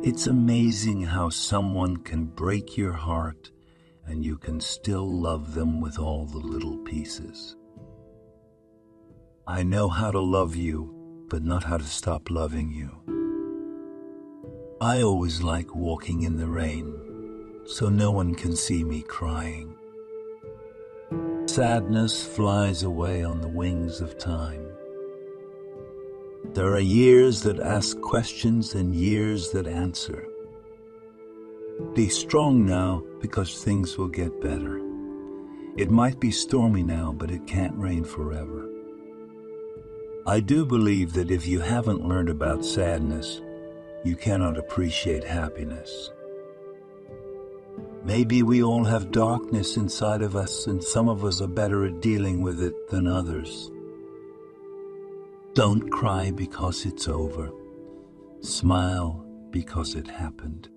It's amazing how someone can break your heart and you can still love them with all the little pieces. I know how to love you, but not how to stop loving you. I always like walking in the rain, so no one can see me crying. Sadness flies away on the wings of time. There are years that ask questions and years that answer. Be strong now, because things will get better. It might be stormy now, but it can't rain forever. I do believe that if you haven't learned about sadness, you cannot appreciate happiness. Maybe we all have darkness inside of us, and some of us are better at dealing with it than others. Don't cry because it's over. Smile because it happened.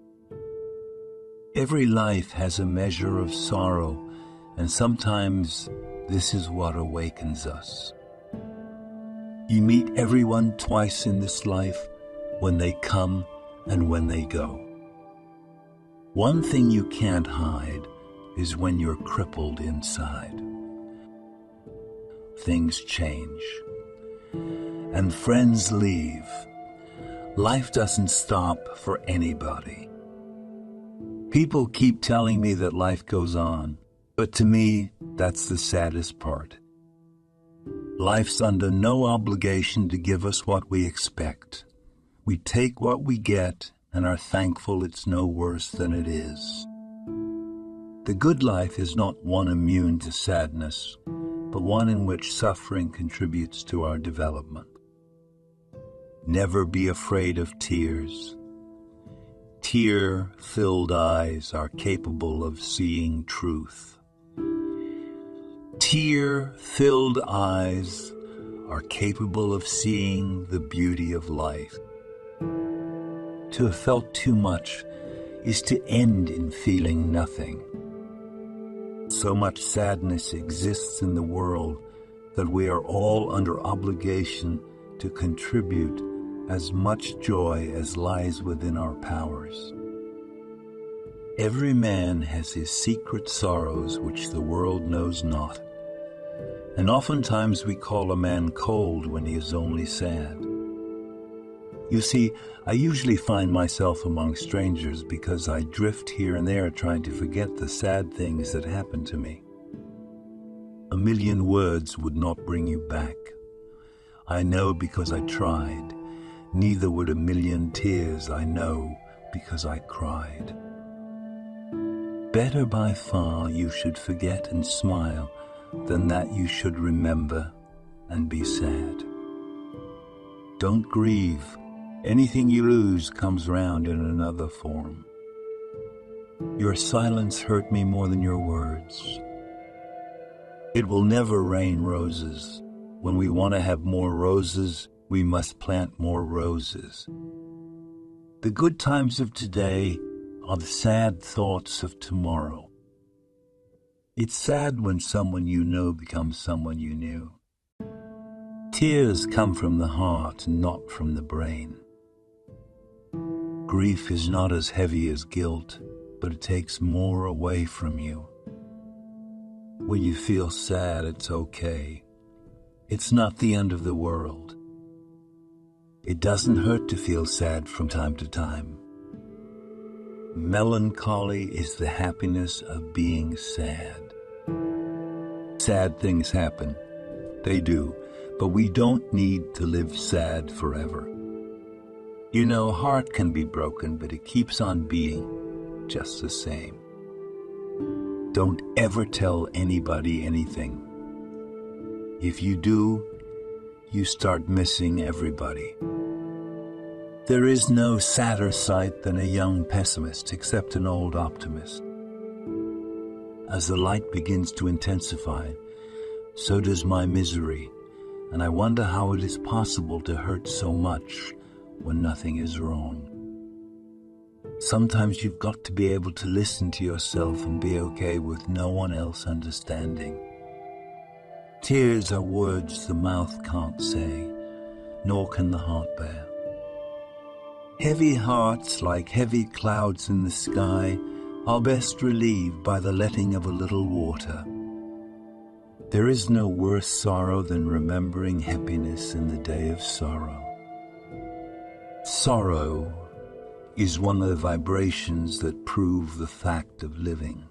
Every life has a measure of sorrow, and sometimes this is what awakens us. You meet everyone twice in this life, when they come and when they go. One thing you can't hide is when you're crippled inside. Things change, and friends leave. Life doesn't stop for anybody. People keep telling me that life goes on, but to me, that's the saddest part. Life's under no obligation to give us what we expect. We take what we get and are thankful it's no worse than it is. The good life is not one immune to sadness, but one in which suffering contributes to our development. Never be afraid of tears. Tear-filled eyes are capable of seeing truth. Tear-filled eyes are capable of seeing the beauty of life. To have felt too much is to end in feeling nothing. So much sadness exists in the world that we are all under obligation to contribute as much joy as lies within our powers. Every man has his secret sorrows which the world knows not, and oftentimes we call a man cold when he is only sad. You see, I usually find myself among strangers because I drift here and there trying to forget the sad things that happened to me. A million words would not bring you back. I know because I tried. Neither would a million tears, I know, because I cried. Better by far you should forget and smile than that you should remember and be sad. Don't grieve. Anything you lose comes round in another form. Your silence hurt me more than your words. It will never rain roses. When we want to have more roses, we must plant more roses. The good times of today are the sad thoughts of tomorrow. It's sad when someone you know becomes someone you knew. Tears come from the heart and not from the brain. Grief is not as heavy as guilt, but it takes more away from you. When you feel sad, it's okay. It's not the end of the world. It doesn't hurt to feel sad from time to time. Melancholy is the happiness of being sad. Sad things happen. They do, but we don't need to live sad forever. You know, a heart can be broken, but it keeps on beating just the same. Don't ever tell anybody anything. If you do, you start missing everybody. There is no sadder sight than a young pessimist, except an old optimist. As the light begins to intensify, so does my misery, and I wonder how it is possible to hurt so much when nothing is wrong. Sometimes you've got to be able to listen to yourself and be okay with no one else understanding. Tears are words the mouth can't say, nor can the heart bear. Heavy hearts, like heavy clouds in the sky, are best relieved by the letting of a little water. There is no worse sorrow than remembering happiness in the day of sorrow. Sorrow is one of the vibrations that prove the fact of living.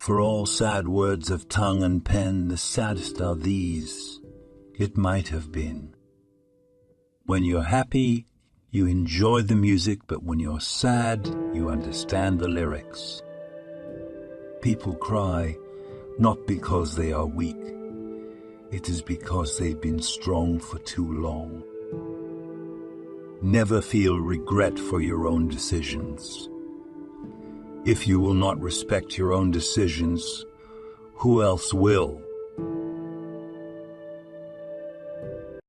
For all sad words of tongue and pen, the saddest are these: it might have been. When you're happy, you enjoy the music, but when you're sad, you understand the lyrics. People cry not because they are weak. It is because they've been strong for too long. Never feel regret for your own decisions. If you will not respect your own decisions, who else will?